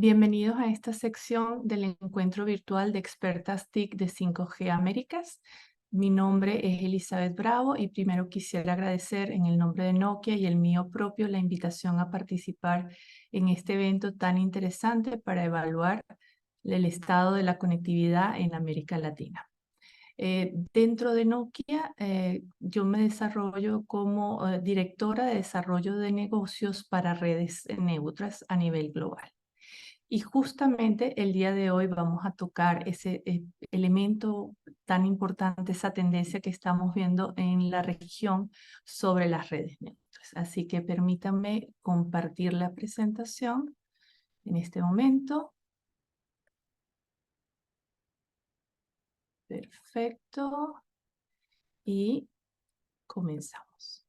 Bienvenidos a esta sección del encuentro virtual de expertas TIC de 5G Américas. Mi nombre es Elizabeth Bravo y primero quisiera agradecer en el nombre de Nokia y el mío propio la invitación a participar en este evento tan interesante para evaluar el estado de la conectividad en América Latina. Dentro de Nokia, yo me desarrollo como directora de desarrollo de negocios para redes neutras a nivel global. Y justamente el día de hoy vamos a tocar ese elemento tan importante, esa tendencia que estamos viendo en la región sobre las redes neutras. Así que permítanme compartir la presentación en este momento. Perfecto. Y comenzamos.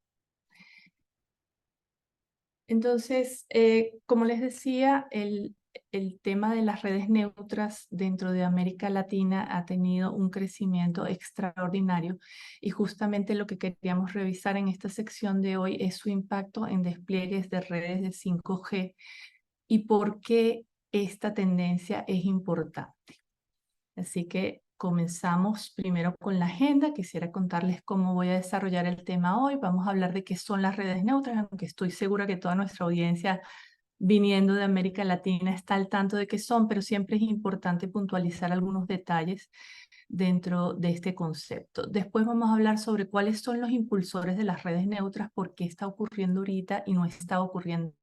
Entonces, como les decía, el tema de las redes neutras dentro de América Latina ha tenido un crecimiento extraordinario y justamente lo que queríamos revisar en esta sección de hoy es su impacto en despliegues de redes de 5G y por qué esta tendencia es importante. Así que comenzamos primero con la agenda. Quisiera contarles cómo voy a desarrollar el tema hoy. Vamos a hablar de qué son las redes neutras, aunque estoy segura que toda nuestra audiencia viniendo de América Latina está al tanto de qué son, pero siempre es importante puntualizar algunos detalles dentro de este concepto. Después vamos a hablar sobre cuáles son los impulsores de las redes neutras, por qué está ocurriendo ahorita y no está ocurriendo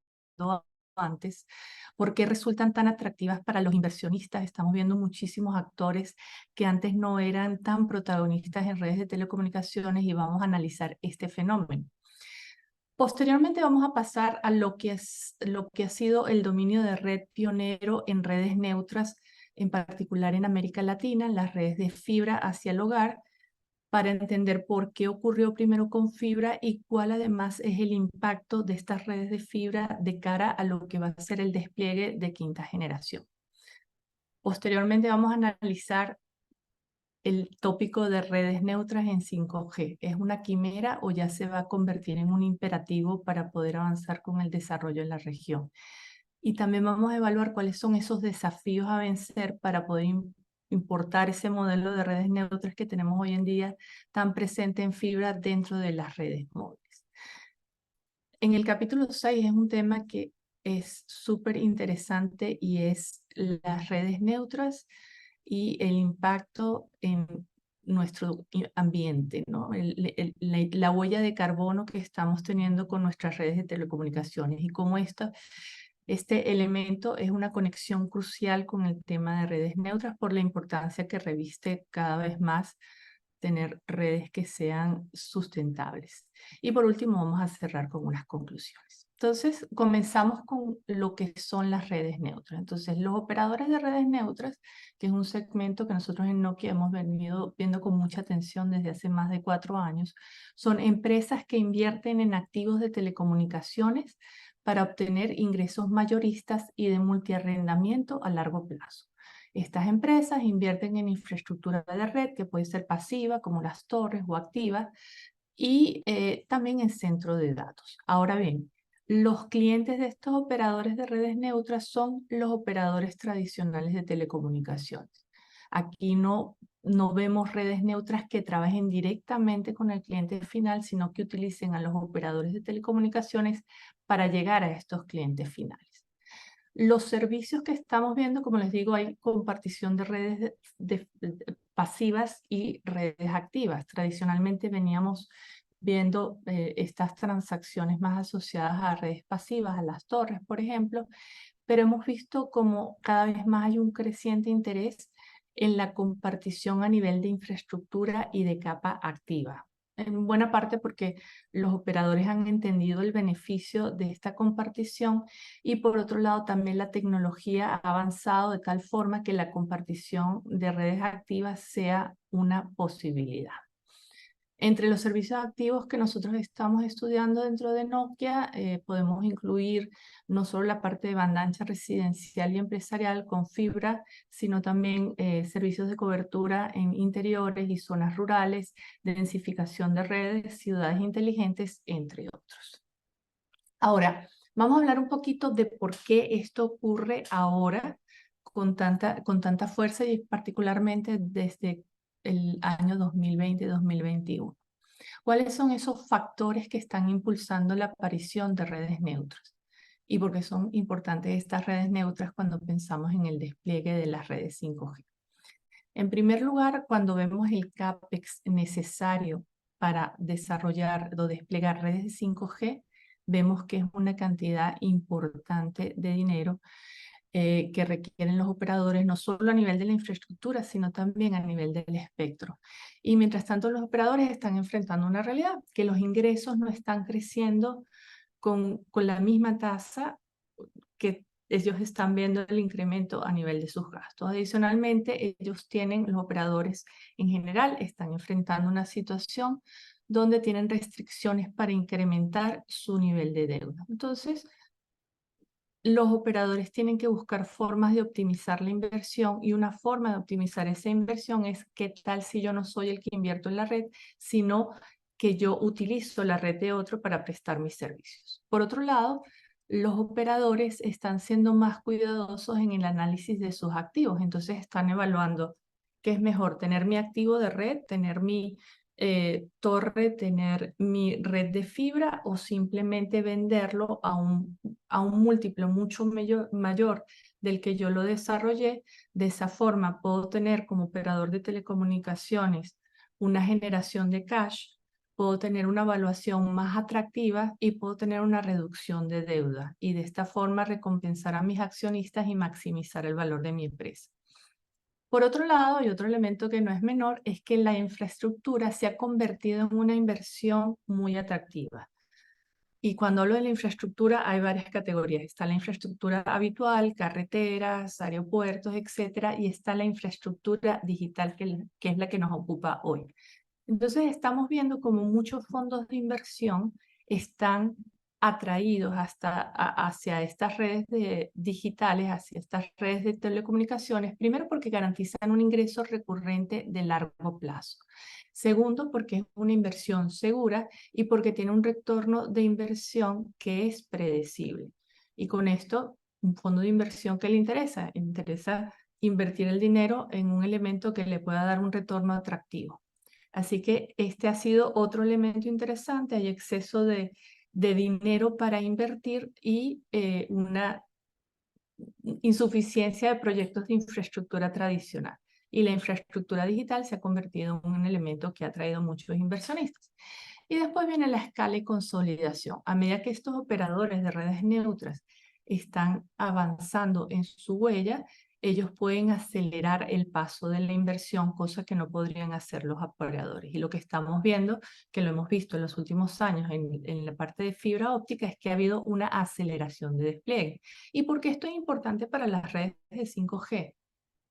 antes, por qué resultan tan atractivas para los inversionistas. Estamos viendo muchísimos actores que antes no eran tan protagonistas en redes de telecomunicaciones y vamos a analizar este fenómeno. Posteriormente vamos a pasar a lo que ha sido el dominio de red pionero en redes neutras, en particular en América Latina, en las redes de fibra hacia el hogar, para entender por qué ocurrió primero con fibra y cuál además es el impacto de estas redes de fibra de cara a lo que va a ser el despliegue de quinta generación. Posteriormente vamos a analizar el tópico de redes neutras en 5G. ¿Es una quimera o ya se va a convertir en un imperativo para poder avanzar con el desarrollo en la región? Y también vamos a evaluar cuáles son esos desafíos a vencer para poder importar ese modelo de redes neutras que tenemos hoy en día tan presente en fibra dentro de las redes móviles. En el capítulo 6 es un tema que es súper interesante y es las redes neutras y el impacto en nuestro ambiente, ¿no? La huella de carbono que estamos teniendo con nuestras redes de telecomunicaciones y cómo este elemento es una conexión crucial con el tema de redes neutras por la importancia que reviste cada vez más tener redes que sean sustentables. Y por último, vamos a cerrar con unas conclusiones. Entonces, comenzamos con lo que son las redes neutras. Entonces, los operadores de redes neutras, que es un segmento que nosotros en Nokia hemos venido viendo con mucha atención desde hace más de 4 años, son empresas que invierten en activos de telecomunicaciones para obtener ingresos mayoristas y de multiarrendamiento a largo plazo. Estas empresas invierten en infraestructura de red que puede ser pasiva, como las torres o activas, y también en centro de datos. Ahora bien, los clientes de estos operadores de redes neutras son los operadores tradicionales de telecomunicaciones. Aquí no vemos redes neutras que trabajen directamente con el cliente final, sino que utilicen a los operadores de telecomunicaciones para llegar a estos clientes finales. Los servicios que estamos viendo, como les digo, hay compartición de redes pasivas y redes activas. Tradicionalmente veníamos viendo estas transacciones más asociadas a redes pasivas, a las torres, por ejemplo, pero hemos visto como cada vez más hay un creciente interés en la compartición a nivel de infraestructura y de capa activa. En buena parte porque los operadores han entendido el beneficio de esta compartición y por otro lado también la tecnología ha avanzado de tal forma que la compartición de redes activas sea una posibilidad. Entre los servicios activos que nosotros estamos estudiando dentro de Nokia, podemos incluir no solo la parte de banda ancha residencial y empresarial con fibra, sino también servicios de cobertura en interiores y zonas rurales, densificación de redes, ciudades inteligentes, entre otros. Ahora, Vamos a hablar un poquito de por qué esto ocurre ahora con tanta fuerza y particularmente desde el año 2020-2021. ¿Cuáles son esos factores que están impulsando la aparición de redes neutras? ¿Y por qué son importantes estas redes neutras cuando pensamos en el despliegue de las redes 5G? En primer lugar, cuando vemos el CAPEX necesario para desarrollar o desplegar redes de 5G, vemos que es una cantidad importante de dinero que requieren los operadores, no solo a nivel de la infraestructura, sino también a nivel del espectro. Y mientras tanto, los operadores están enfrentando una realidad, que los ingresos no están creciendo con la misma tasa que ellos están viendo el incremento a nivel de sus gastos. Adicionalmente, ellos tienen, los operadores en general, están enfrentando una situación donde tienen restricciones para incrementar su nivel de deuda. Entonces, los operadores tienen que buscar formas de optimizar la inversión y una forma de optimizar esa inversión es qué tal si yo no soy el que invierto en la red, sino que yo utilizo la red de otro para prestar mis servicios. Por otro lado, los operadores están siendo más cuidadosos en el análisis de sus activos, entonces están evaluando qué es mejor, tener mi activo de red, tener mi torre, tener mi red de fibra o simplemente venderlo a un múltiplo mucho mayor del que yo lo desarrollé. De esa forma puedo tener como operador de telecomunicaciones una generación de cash, puedo tener una evaluación más atractiva y puedo tener una reducción de deuda y de esta forma recompensar a mis accionistas y maximizar el valor de mi empresa. Por otro lado, y otro elemento que no es menor, es que la infraestructura se ha convertido en una inversión muy atractiva. Y cuando hablo de la infraestructura, hay varias categorías. Está la infraestructura habitual, carreteras, aeropuertos, etcétera, y está la infraestructura digital, que es la que nos ocupa hoy. Entonces estamos viendo como muchos fondos de inversión están atraídos hacia estas redes digitales, hacia estas redes de telecomunicaciones, primero porque garantizan un ingreso recurrente de largo plazo. Segundo, porque es una inversión segura y porque tiene un retorno de inversión que es predecible. Y con esto, un fondo de inversión que le interesa invertir el dinero en un elemento que le pueda dar un retorno atractivo. Así que este ha sido otro elemento interesante. Hay exceso de dinero para invertir y una insuficiencia de proyectos de infraestructura tradicional. Y la infraestructura digital se ha convertido en un elemento que ha traído muchos inversionistas. Y después viene la escala y consolidación. A medida que estos operadores de redes neutras están avanzando en su huella, ellos pueden acelerar el paso de la inversión, cosa que no podrían hacer los operadores. Y lo que estamos viendo, que lo hemos visto en los últimos años en la parte de fibra óptica, es que ha habido una aceleración de despliegue. ¿Y por qué esto es importante para las redes de 5G?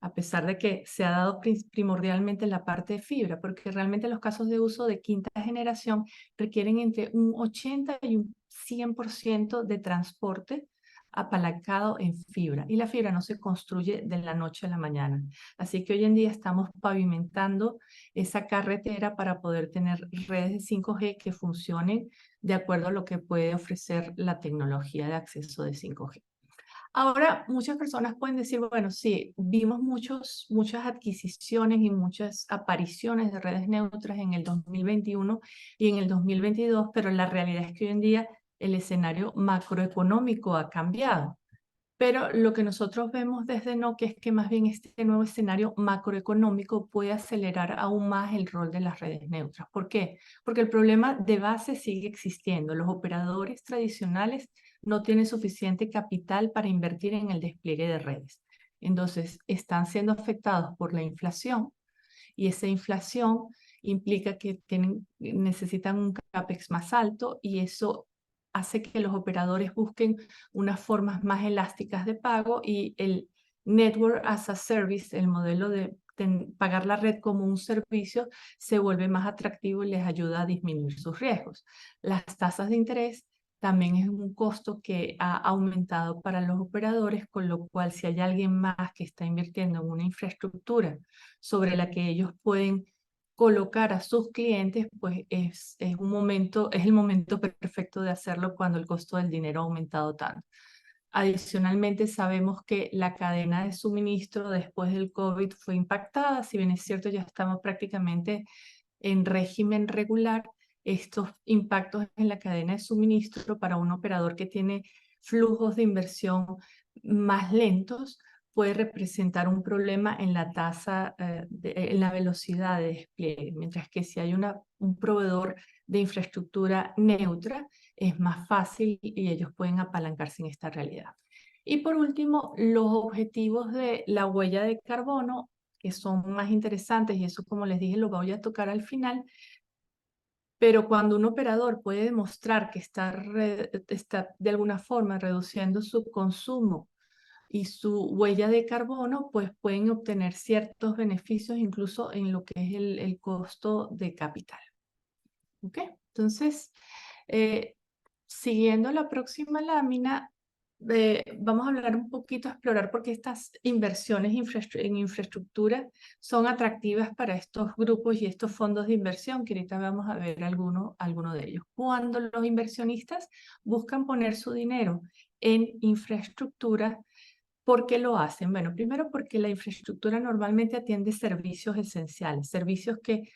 A pesar de que se ha dado primordialmente la parte de fibra, porque realmente los casos de uso de quinta generación requieren entre un 80 y un 100% de transporte apalancado en fibra. Y la fibra no se construye de la noche a la mañana. Así que hoy en día estamos pavimentando esa carretera para poder tener redes de 5G que funcionen de acuerdo a lo que puede ofrecer la tecnología de acceso de 5G. Ahora, muchas personas pueden decir, bueno, sí, vimos muchas adquisiciones y muchas apariciones de redes neutras en el 2021 y en el 2022, pero la realidad es que hoy en día el escenario macroeconómico ha cambiado. Pero lo que nosotros vemos desde Nokia es que más bien este nuevo escenario macroeconómico puede acelerar aún más el rol de las redes neutras. ¿Por qué? Porque el problema de base sigue existiendo. Los operadores tradicionales no tienen suficiente capital para invertir en el despliegue de redes. Entonces, están siendo afectados por la inflación y esa inflación implica que necesitan un CAPEX más alto y eso hace que los operadores busquen unas formas más elásticas de pago y el Network as a Service, el modelo de pagar la red como un servicio, se vuelve más atractivo y les ayuda a disminuir sus riesgos. Las tasas de interés también es un costo que ha aumentado para los operadores, con lo cual si hay alguien más que está invirtiendo en una infraestructura sobre la que ellos pueden colocar a sus clientes, pues es un momento, es el momento perfecto de hacerlo cuando el costo del dinero ha aumentado tanto. Adicionalmente, sabemos que la cadena de suministro después del COVID fue impactada. Si bien es cierto, ya estamos prácticamente en régimen regular. Estos impactos en la cadena de suministro para un operador que tiene flujos de inversión más lentos puede representar un problema en la tasa, en la velocidad de despliegue, mientras que si hay un proveedor de infraestructura neutra, es más fácil y ellos pueden apalancarse en esta realidad. Y por último, los objetivos de la huella de carbono, que son más interesantes, y eso, como les dije, lo voy a tocar al final, pero cuando un operador puede demostrar que está de alguna forma reduciendo su consumo y su huella de carbono, pues pueden obtener ciertos beneficios incluso en lo que es el costo de capital. ¿Ok? Entonces, eh, siguiendo la próxima lámina, vamos a hablar un poquito, explorar por qué estas inversiones en infraestructura son atractivas para estos grupos y estos fondos de inversión, que ahorita vamos a ver alguno de ellos. Cuando los inversionistas buscan poner su dinero en infraestructura, ¿por qué lo hacen? Bueno, primero porque la infraestructura normalmente atiende servicios esenciales, servicios que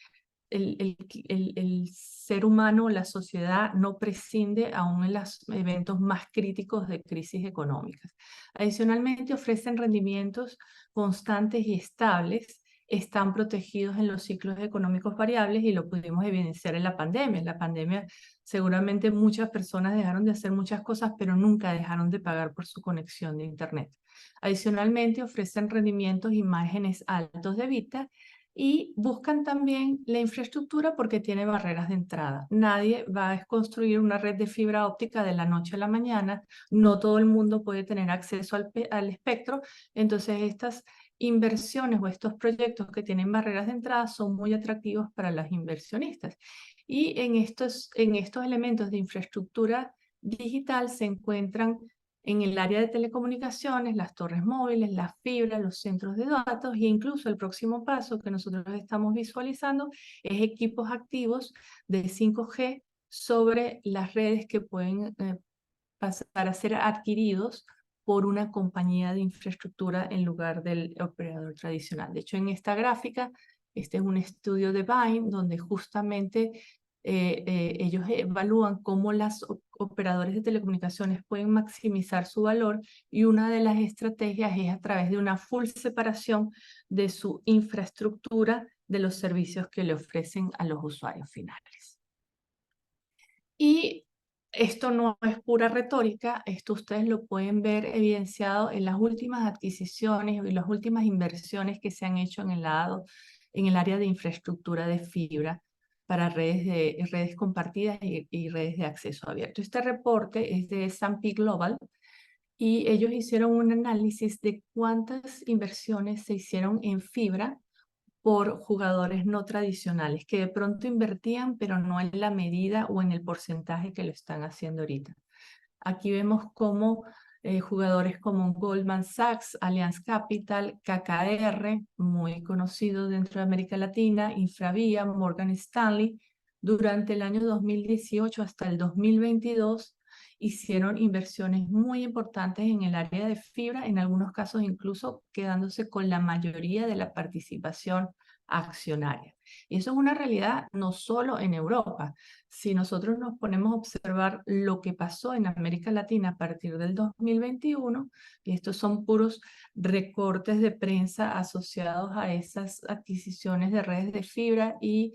el ser humano, la sociedad, no prescinde aún en los eventos más críticos de crisis económicas. Adicionalmente, ofrecen rendimientos constantes y estables, están protegidos en los ciclos económicos variables y lo pudimos evidenciar en la pandemia. En la pandemia seguramente muchas personas dejaron de hacer muchas cosas, pero nunca dejaron de pagar por su conexión de Internet. Adicionalmente, ofrecen rendimientos y márgenes altos de vida y buscan también la infraestructura porque tiene barreras de entrada. Nadie va a construir una red de fibra óptica de la noche a la mañana. No todo el mundo puede tener acceso al espectro. Entonces, estas inversiones o estos proyectos que tienen barreras de entrada son muy atractivos para los inversionistas. Y en estos elementos de infraestructura digital se encuentran en el área de telecomunicaciones, las torres móviles, las fibras, los centros de datos e incluso el próximo paso que nosotros estamos visualizando es equipos activos de 5G sobre las redes que pueden pasar a ser adquiridos por una compañía de infraestructura en lugar del operador tradicional. De hecho, en esta gráfica, este es un estudio de Bain donde justamente ellos evalúan cómo los operadores de telecomunicaciones pueden maximizar su valor y una de las estrategias es a través de una full separación de su infraestructura de los servicios que le ofrecen a los usuarios finales. Y esto no es pura retórica, esto ustedes lo pueden ver evidenciado en las últimas adquisiciones y las últimas inversiones que se han hecho en el área de infraestructura de fibra para redes compartidas y redes de acceso abierto. Este reporte es de S&P Global y ellos hicieron un análisis de cuántas inversiones se hicieron en fibra por jugadores no tradicionales que de pronto invertían, pero no en la medida o en el porcentaje que lo están haciendo ahorita. Aquí vemos cómo jugadores como Goldman Sachs, Allianz Capital, KKR, muy conocido dentro de América Latina, Infravía, Morgan Stanley, durante el año 2018 hasta el 2022 hicieron inversiones muy importantes en el área de fibra, en algunos casos incluso quedándose con la mayoría de la participación accionaria. Y eso es una realidad no solo en Europa. Si nosotros nos ponemos a observar lo que pasó en América Latina a partir del 2021, y estos son puros recortes de prensa asociados a esas adquisiciones de redes de fibra y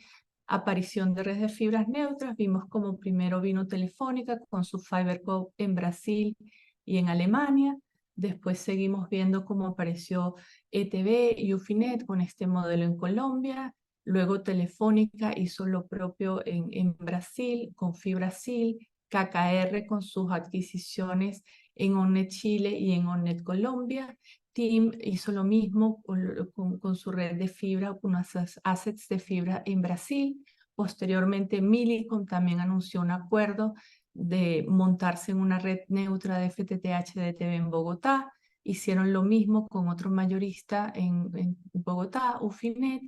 aparición de redes de fibras neutras, vimos como primero vino Telefónica con su FiberCo en Brasil y en Alemania. Después seguimos viendo cómo apareció ETB y Ufinet con este modelo en Colombia. Luego Telefónica hizo lo propio en Brasil con FiBrasil, KKR con sus adquisiciones en OnNet Chile y en OnNet Colombia. TIM hizo lo mismo con su red de fibra, con unos assets de fibra en Brasil. Posteriormente, Millicom también anunció un acuerdo de montarse en una red neutra de FTTH-DTV en Bogotá. Hicieron lo mismo con otro mayorista en Bogotá, Ufinet,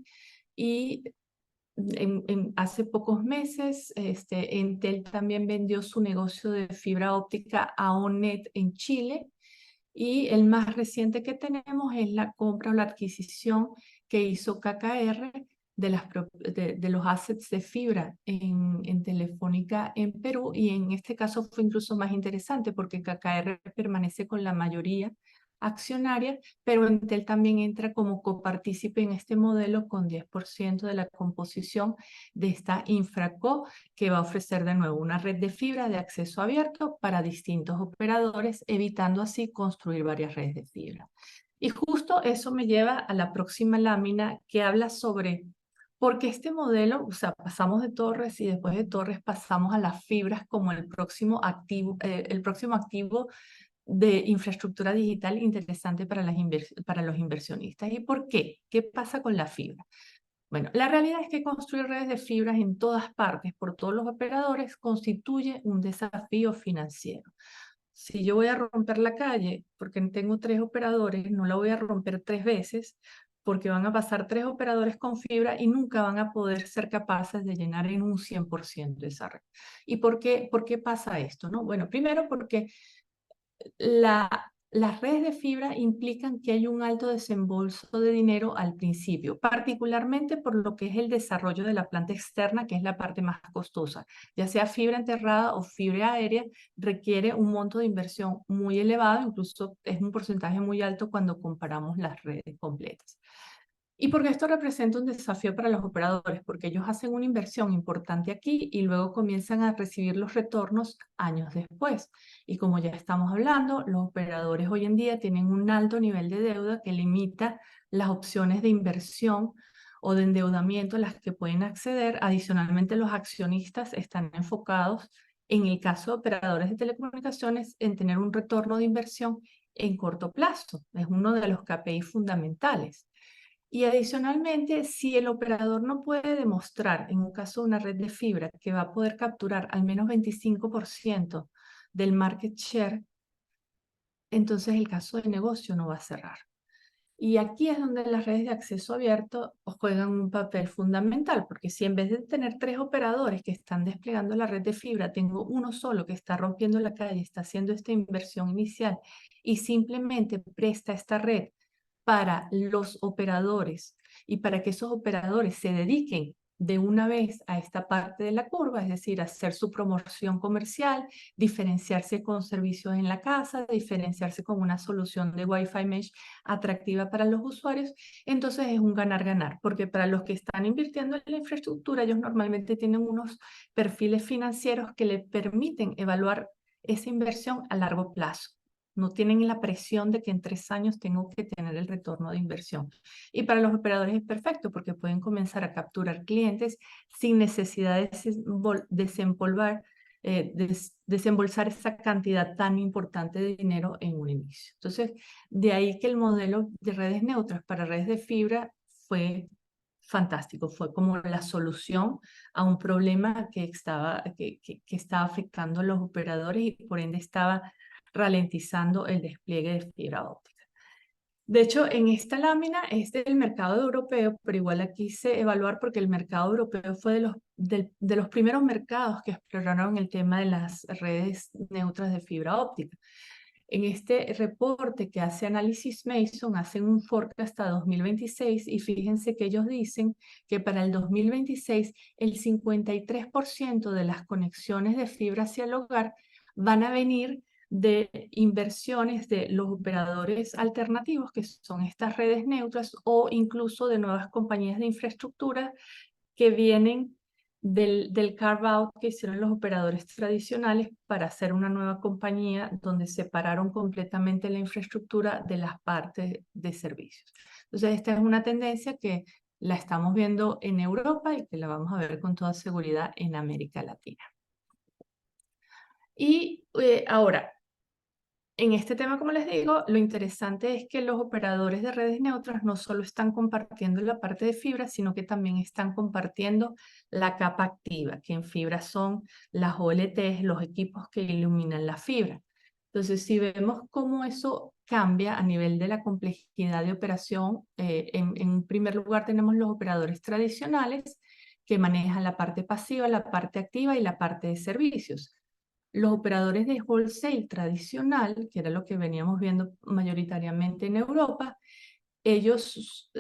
y Hace pocos meses, Entel también vendió su negocio de fibra óptica a ONET en Chile. Y el más reciente que tenemos es la compra o la adquisición que hizo KKR de los assets de fibra en Telefónica en Perú. Y en este caso fue incluso más interesante porque KKR permanece con la mayoría accionaria, pero Entel también entra como copartícipe en este modelo con 10% de la composición de esta InfraCo, que va a ofrecer de nuevo una red de fibra de acceso abierto para distintos operadores, evitando así construir varias redes de fibra. Y justo eso me lleva a la próxima lámina que habla sobre por qué este modelo, o sea, pasamos de torres y después de torres pasamos a las fibras como el próximo activo de infraestructura digital interesante para los inversionistas. ¿Y por qué? ¿Qué pasa con la fibra? Bueno, la realidad es que construir redes de fibras en todas partes por todos los operadores constituye un desafío financiero. Si yo voy a romper la calle porque tengo 3 operadores, no la voy a romper 3 veces porque van a pasar 3 operadores con fibra y nunca van a poder ser capaces de llenar en un 100% esa red. ¿Y por qué pasa esto? ¿No? Bueno, primero porque las redes de fibra implican que hay un alto desembolso de dinero al principio, particularmente por lo que es el desarrollo de la planta externa, que es la parte más costosa. Ya sea fibra enterrada o fibra aérea, requiere un monto de inversión muy elevado, incluso es un porcentaje muy alto cuando comparamos las redes completas. Y porque esto representa un desafío para los operadores, porque ellos hacen una inversión importante aquí y luego comienzan a recibir los retornos años después. Y como ya estamos hablando, los operadores hoy en día tienen un alto nivel de deuda que limita las opciones de inversión o de endeudamiento a las que pueden acceder. Adicionalmente, los accionistas están enfocados, en el caso de operadores de telecomunicaciones, en tener un retorno de inversión en corto plazo. Es uno de los KPI fundamentales. Y adicionalmente, si el operador no puede demostrar, en un caso de una red de fibra, que va a poder capturar al menos 25% del market share, entonces el caso de negocio no va a cerrar. Y aquí es donde las redes de acceso abierto juegan un papel fundamental, porque si en vez de tener 3 operadores que están desplegando la red de fibra, tengo uno solo que está rompiendo la calle, está haciendo esta inversión inicial y simplemente presta esta red para los operadores y para que esos operadores se dediquen de una vez a esta parte de la curva, es decir, hacer su promoción comercial, diferenciarse con servicios en la casa, diferenciarse con una solución de Wi-Fi Mesh atractiva para los usuarios, entonces es un ganar-ganar, porque para los que están invirtiendo en la infraestructura, ellos normalmente tienen unos perfiles financieros que les permiten evaluar esa inversión a largo plazo. No tienen la presión de que en 3 años tengo que tener el retorno de inversión. Y para los operadores es perfecto porque pueden comenzar a capturar clientes sin necesidad de desembolsar esa cantidad tan importante de dinero en un inicio. Entonces, de ahí que el modelo de redes neutras para redes de fibra fue fantástico, fue como la solución a un problema que estaba afectando a los operadores y por ende estaba ralentizando el despliegue de fibra óptica. De hecho, en esta lámina es del mercado europeo, pero igual aquí quise evaluar porque el mercado europeo fue de los primeros mercados que exploraron el tema de las redes neutras de fibra óptica. En este reporte que hace Análisis Mason, hacen un forecast hasta 2026 y fíjense que ellos dicen que para el 2026 el 53% de las conexiones de fibra hacia el hogar van a venir de inversiones de los operadores alternativos, que son estas redes neutras, o incluso de nuevas compañías de infraestructura que vienen del carve-out que hicieron los operadores tradicionales para hacer una nueva compañía donde separaron completamente la infraestructura de las partes de servicios. Entonces, esta es una tendencia que la estamos viendo en Europa y que la vamos a ver con toda seguridad en América Latina. Y ahora, en este tema, como les digo, lo interesante es que los operadores de redes neutras no solo están compartiendo la parte de fibra, sino que también están compartiendo la capa activa, que en fibra son las OLTs, los equipos que iluminan la fibra. Entonces, si vemos cómo eso cambia a nivel de la complejidad de operación, en primer lugar tenemos los operadores tradicionales, que maneja la parte pasiva, la parte activa y la parte de servicios. Los operadores de wholesale tradicional, que era lo que veníamos viendo mayoritariamente en Europa, ellos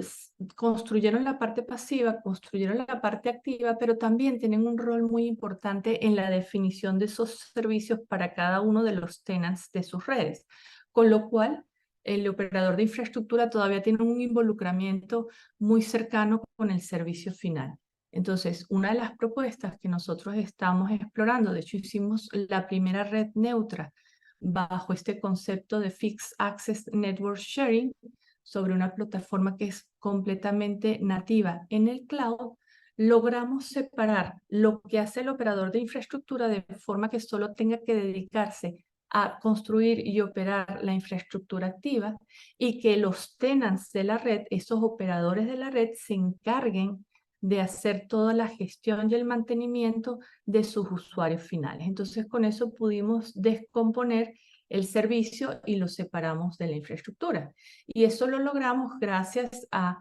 construyeron la parte pasiva, construyeron la parte activa, pero también tienen un rol muy importante en la definición de esos servicios para cada uno de los tenants de sus redes. Con lo cual, el operador de infraestructura todavía tiene un involucramiento muy cercano con el servicio final. Entonces, una de las propuestas que nosotros estamos explorando, de hecho hicimos la primera red neutra bajo este concepto de Fixed Access Network Sharing, sobre una plataforma que es completamente nativa en el cloud, logramos separar lo que hace el operador de infraestructura de forma que solo tenga que dedicarse a construir y operar la infraestructura activa y que los tenants de la red, esos operadores de la red, se encarguen de hacer toda la gestión y el mantenimiento de sus usuarios finales. Entonces, con eso pudimos descomponer el servicio y lo separamos de la infraestructura. Y eso lo logramos gracias a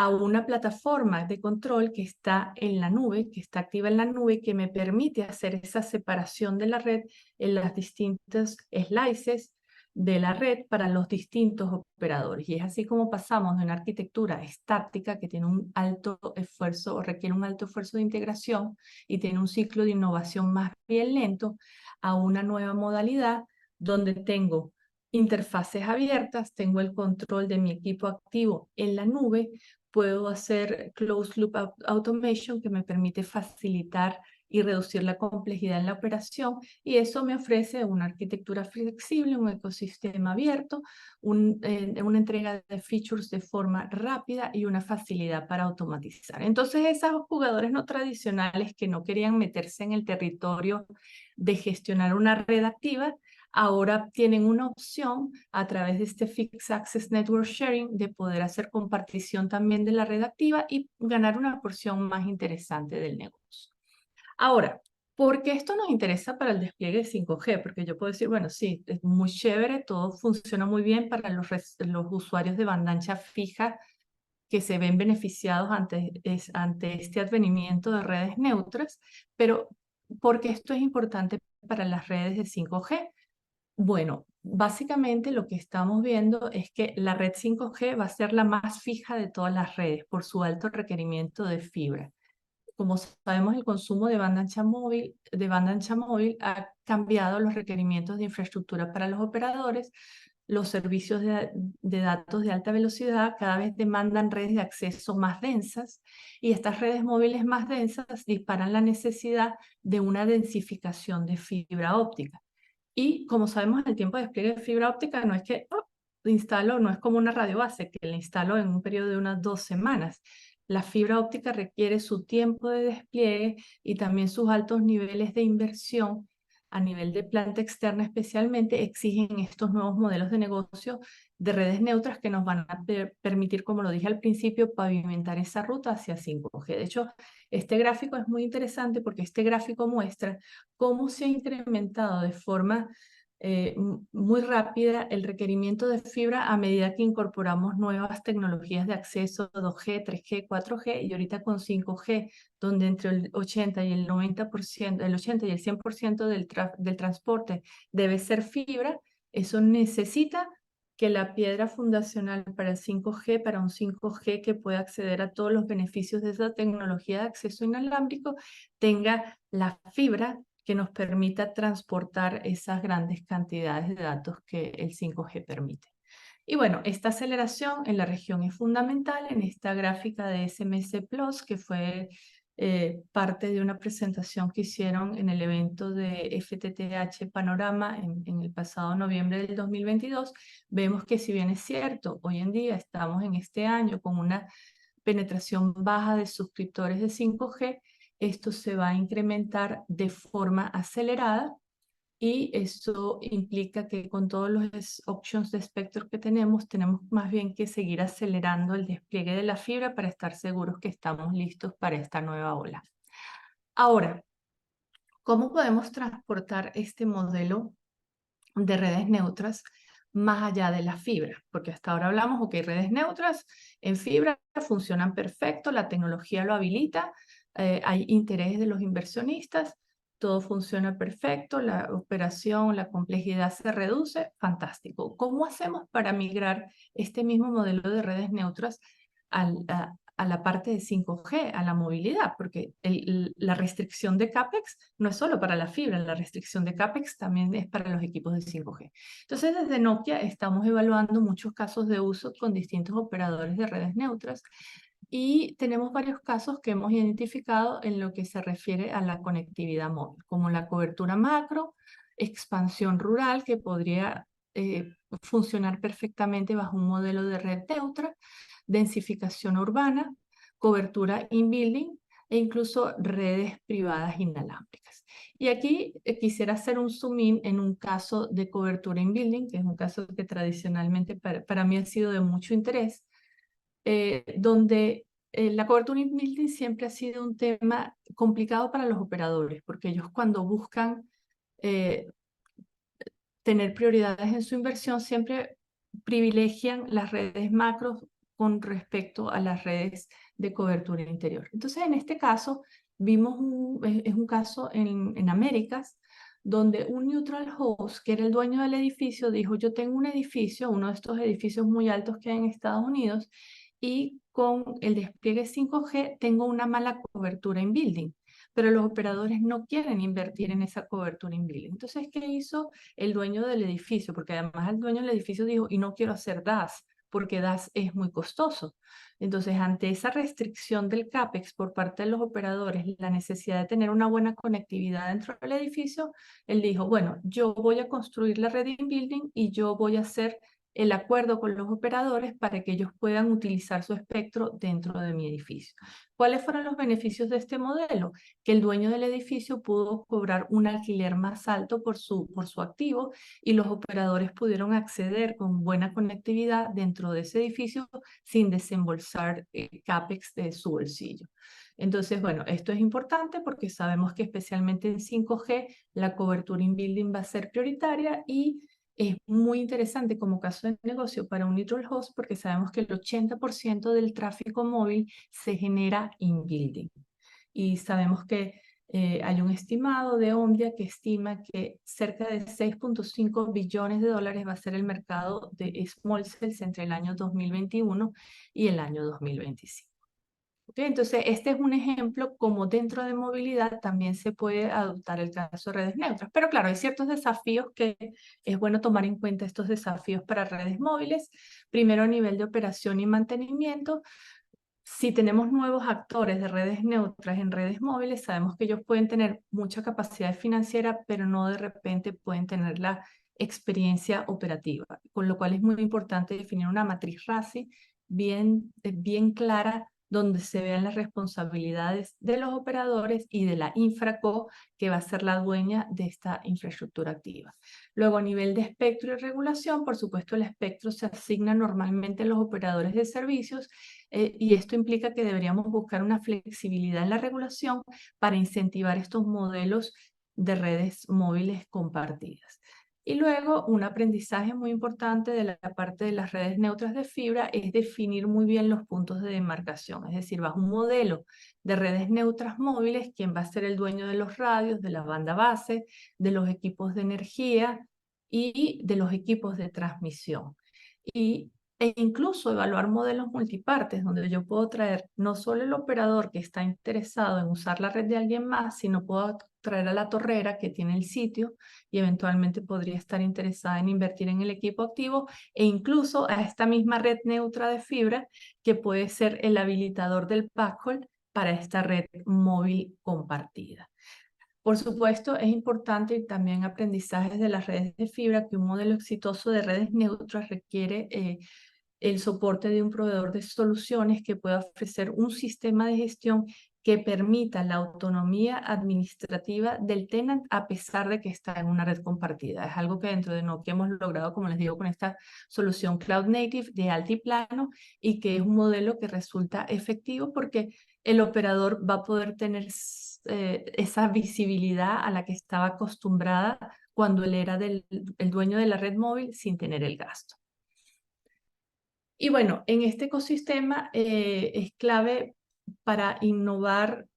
una plataforma de control que está en la nube, que está activa en la nube, que me permite hacer esa separación de la red en las distintas slices de la red para los distintos operadores. Y es así como pasamos de una arquitectura estática que tiene un alto esfuerzo o requiere un alto esfuerzo de integración y tiene un ciclo de innovación más bien lento, a una nueva modalidad donde tengo interfaces abiertas, tengo el control de mi equipo activo en la nube, puedo hacer closed loop automation que me permite facilitar y reducir la complejidad en la operación, y eso me ofrece una arquitectura flexible, un ecosistema abierto, una entrega de features de forma rápida y una facilidad para automatizar. Entonces, esos jugadores no tradicionales que no querían meterse en el territorio de gestionar una red activa, ahora tienen una opción a través de este Fixed Access Network Sharing de poder hacer compartición también de la red activa y ganar una porción más interesante del negocio. Ahora, ¿por qué esto nos interesa para el despliegue de 5G? Porque yo puedo decir, bueno, sí, es muy chévere, todo funciona muy bien para los usuarios de banda ancha fija que se ven beneficiados ante este advenimiento de redes neutras, pero ¿por qué esto es importante para las redes de 5G? Bueno, básicamente lo que estamos viendo es que la red 5G va a ser la más fija de todas las redes por su alto requerimiento de fibra. Como sabemos, el consumo de banda ancha móvil ha cambiado los requerimientos de infraestructura para los operadores. Los servicios de datos de alta velocidad cada vez demandan redes de acceso más densas, y estas redes móviles más densas disparan la necesidad de una densificación de fibra óptica. Y como sabemos, el tiempo de despliegue de fibra óptica no es que instalo, no es como una radio base, que la instalo en un periodo de unas 2 semanas. La fibra óptica requiere su tiempo de despliegue y también sus altos niveles de inversión a nivel de planta externa especialmente exigen estos nuevos modelos de negocio de redes neutras que nos van a permitir, como lo dije al principio, pavimentar esa ruta hacia 5G. De hecho, este gráfico es muy interesante porque este gráfico muestra cómo se ha incrementado de forma muy rápida el requerimiento de fibra a medida que incorporamos nuevas tecnologías de acceso 2G, 3G, 4G y ahorita con 5G, donde entre el 80 y el 90%, el 80 y el 100% del transporte debe ser fibra. Eso necesita que la piedra fundacional para el 5G, para un 5G que pueda acceder a todos los beneficios de esa tecnología de acceso inalámbrico, tenga la fibra que nos permita transportar esas grandes cantidades de datos que el 5G permite. Y bueno, esta aceleración en la región es fundamental. En esta gráfica de SMS Plus, que fue parte de una presentación que hicieron en el evento de FTTH Panorama en el pasado noviembre del 2022, vemos que si bien es cierto, hoy en día estamos en este año con una penetración baja de suscriptores de 5G, esto se va a incrementar de forma acelerada, y eso implica que con todos los options de espectro que tenemos más bien que seguir acelerando el despliegue de la fibra para estar seguros que estamos listos para esta nueva ola. Ahora, ¿cómo podemos transportar este modelo de redes neutras? más allá de la fibra, porque hasta ahora hablamos, ok, redes neutras en fibra funcionan perfecto, la tecnología lo habilita, hay interés de los inversionistas, todo funciona perfecto, la operación, la complejidad se reduce, fantástico. ¿Cómo hacemos para migrar este mismo modelo de redes neutras a la parte de 5G, a la movilidad? Porque la restricción de CAPEX no es solo para la fibra, la restricción de CAPEX también es para los equipos de 5G. Entonces, desde Nokia estamos evaluando muchos casos de uso con distintos operadores de redes neutras y tenemos varios casos que hemos identificado en lo que se refiere a la conectividad móvil, como la cobertura macro, expansión rural, que podría funcionar perfectamente bajo un modelo de red neutra, densificación urbana, cobertura in-building e incluso redes privadas inalámbricas. Y aquí quisiera hacer un zoom in en un caso de cobertura in-building, que es un caso que tradicionalmente para mí ha sido de mucho interés, donde la cobertura in-building siempre ha sido un tema complicado para los operadores, porque ellos cuando buscan tener prioridades en su inversión siempre privilegian las redes macros con respecto a las redes de cobertura interior. Entonces, en este caso, vimos es un caso en Américas, donde un neutral host, que era el dueño del edificio, dijo, yo tengo un edificio, uno de estos edificios muy altos que hay en Estados Unidos, y con el despliegue 5G tengo una mala cobertura en building, pero los operadores no quieren invertir en esa cobertura en building. Entonces, ¿qué hizo el dueño del edificio? Porque además el dueño del edificio dijo, y no quiero hacer DAS, porque DAS es muy costoso. Entonces, ante esa restricción del CAPEX por parte de los operadores, la necesidad de tener una buena conectividad dentro del edificio, él dijo, bueno, yo voy a construir la red in building y yo voy a hacer el acuerdo con los operadores para que ellos puedan utilizar su espectro dentro de mi edificio. ¿Cuáles fueron los beneficios de este modelo? Que el dueño del edificio pudo cobrar un alquiler más alto por su activo y los operadores pudieron acceder con buena conectividad dentro de ese edificio sin desembolsar CAPEX de su bolsillo. Entonces, bueno, esto es importante porque sabemos que especialmente en 5G la cobertura in building va a ser prioritaria y es muy interesante como caso de negocio para un neutral host porque sabemos que el 80% del tráfico móvil se genera in building. Y sabemos que hay un estimado de Omdia que estima que cerca de 6.5 billones de dólares va a ser el mercado de small cells entre el año 2021 y el año 2025. ¿Okay? Entonces, este es un ejemplo como dentro de movilidad también se puede adoptar el caso de redes neutras. Pero claro, hay ciertos desafíos que es bueno tomar en cuenta estos desafíos para redes móviles. Primero, a nivel de operación y mantenimiento. Si tenemos nuevos actores de redes neutras en redes móviles, sabemos que ellos pueden tener mucha capacidad financiera, pero no de repente pueden tener la experiencia operativa, con lo cual es muy importante definir una matriz RACI bien clara donde se vean las responsabilidades de los operadores y de la Infraco, que va a ser la dueña de esta infraestructura activa. Luego, a nivel de espectro y regulación, por supuesto, el espectro se asigna normalmente a los operadores de servicios y esto implica que deberíamos buscar una flexibilidad en la regulación para incentivar estos modelos de redes móviles compartidas. Y luego, un aprendizaje muy importante de la parte de las redes neutras de fibra es definir muy bien los puntos de demarcación, es decir, bajo un modelo de redes neutras móviles, quién va a ser el dueño de los radios, de la banda base, de los equipos de energía y de los equipos de transmisión. E incluso evaluar modelos multipartes, donde yo puedo traer no solo el operador que está interesado en usar la red de alguien más, sino puedo traer a la torrera que tiene el sitio y eventualmente podría estar interesada en invertir en el equipo activo e incluso a esta misma red neutra de fibra que puede ser el habilitador del backhaul para esta red móvil compartida. Por supuesto, es importante y también aprendizajes de las redes de fibra que un modelo exitoso de redes neutras requiere el soporte de un proveedor de soluciones que pueda ofrecer un sistema de gestión que permita la autonomía administrativa del tenant a pesar de que está en una red compartida. Es algo que dentro de Nokia hemos logrado, como les digo, con esta solución Cloud Native de altiplano y que es un modelo que resulta efectivo porque el operador va a poder tener esa visibilidad a la que estaba acostumbrada cuando él era el dueño de la red móvil sin tener el gasto. Y bueno, en este ecosistema es clave para innovar,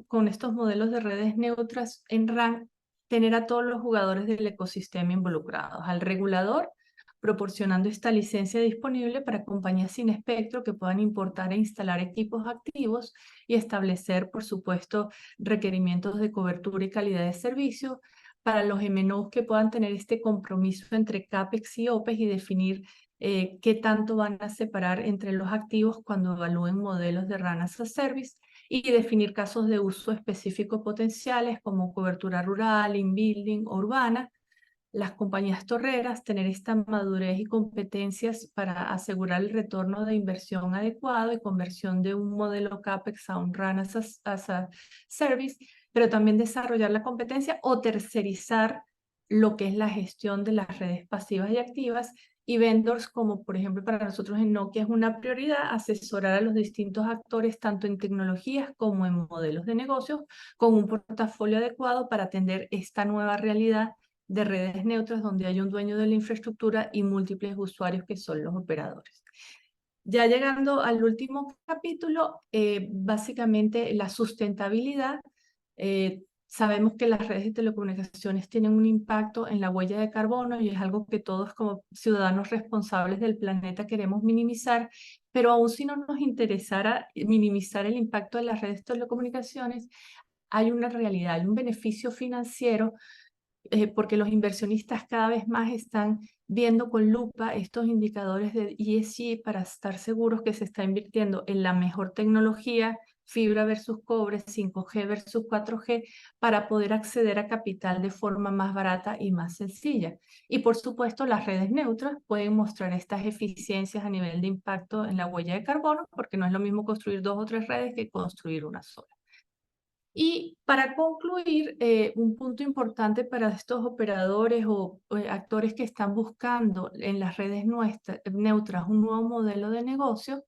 con estos modelos de redes neutras en RAN, tener a todos los jugadores del ecosistema involucrados, al regulador, proporcionando esta licencia disponible para compañías sin espectro que puedan importar e instalar equipos activos y establecer, por supuesto, requerimientos de cobertura y calidad de servicio para los MNOs que puedan tener este compromiso entre CAPEX y OPEX y definir qué tanto van a separar entre los activos cuando evalúen modelos de RAN as a Service y definir casos de uso específico potenciales como cobertura rural, in-building o urbana. Las compañías torreras tener esta madurez y competencias para asegurar el retorno de inversión adecuado y conversión de un modelo CAPEX a un RAN as a Service, pero también desarrollar la competencia o tercerizar lo que es la gestión de las redes pasivas y activas, y vendors como por ejemplo para nosotros en Nokia es una prioridad asesorar a los distintos actores tanto en tecnologías como en modelos de negocios con un portafolio adecuado para atender esta nueva realidad de redes neutras donde hay un dueño de la infraestructura y múltiples usuarios que son los operadores. Ya llegando al último capítulo, básicamente la sustentabilidad. Sabemos que las redes de telecomunicaciones tienen un impacto en la huella de carbono y es algo que todos como ciudadanos responsables del planeta queremos minimizar, pero aún si no nos interesara minimizar el impacto de las redes de telecomunicaciones, hay una realidad, hay un beneficio financiero porque los inversionistas cada vez más están viendo con lupa estos indicadores de ESG para estar seguros que se está invirtiendo en la mejor tecnología, fibra versus cobre, 5G versus 4G, para poder acceder a capital de forma más barata y más sencilla. Y por supuesto, las redes neutras pueden mostrar estas eficiencias a nivel de impacto en la huella de carbono, porque no es lo mismo construir 2 o 3 redes que construir una sola. Y para concluir, un punto importante para estos operadores o actores que están buscando en las redes neutras un nuevo modelo de negocio,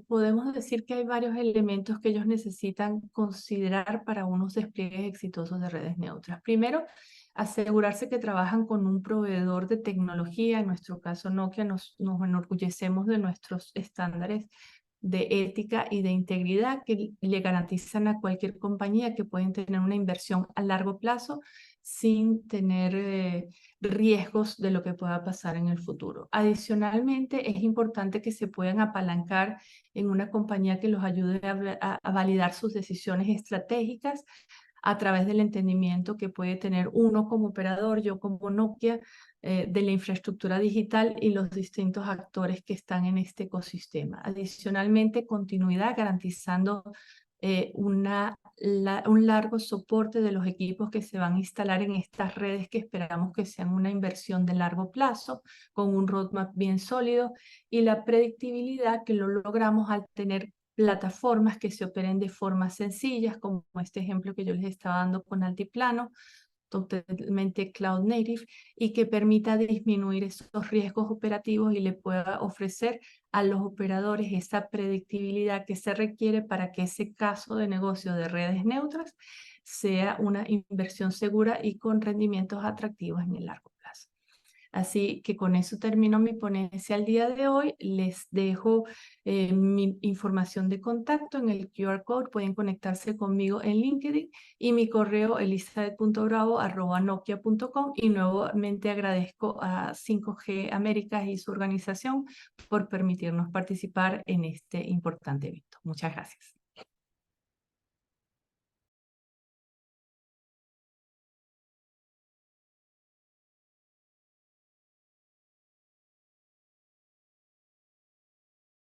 podemos decir que hay varios elementos que ellos necesitan considerar para unos despliegues exitosos de redes neutras. Primero, asegurarse que trabajan con un proveedor de tecnología. En nuestro caso, Nokia, nos enorgullecemos de nuestros estándares de ética y de integridad que le garantizan a cualquier compañía que pueden tener una inversión a largo plazo sin tener riesgos de lo que pueda pasar en el futuro. Adicionalmente, es importante que se puedan apalancar en una compañía que los ayude a validar sus decisiones estratégicas a través del entendimiento que puede tener uno como operador, yo como Nokia, de la infraestructura digital y los distintos actores que están en este ecosistema. Adicionalmente, continuidad garantizando un largo soporte de los equipos que se van a instalar en estas redes que esperamos que sean una inversión de largo plazo, con un roadmap bien sólido, y la predictibilidad que lo logramos al tener plataformas que se operen de forma sencillas, como este ejemplo que yo les estaba dando con Altiplano, totalmente cloud native, y que permita disminuir esos riesgos operativos y le pueda ofrecer a los operadores esa predictibilidad que se requiere para que ese caso de negocio de redes neutras sea una inversión segura y con rendimientos atractivos en el largo plazo. Así que con eso termino mi ponencia al día de hoy. Les dejo mi información de contacto en el QR code. Pueden conectarse conmigo en LinkedIn y mi correo elizabeth.bravo@nokia.com. Y nuevamente agradezco a 5G Américas y su organización por permitirnos participar en este importante evento. Muchas gracias.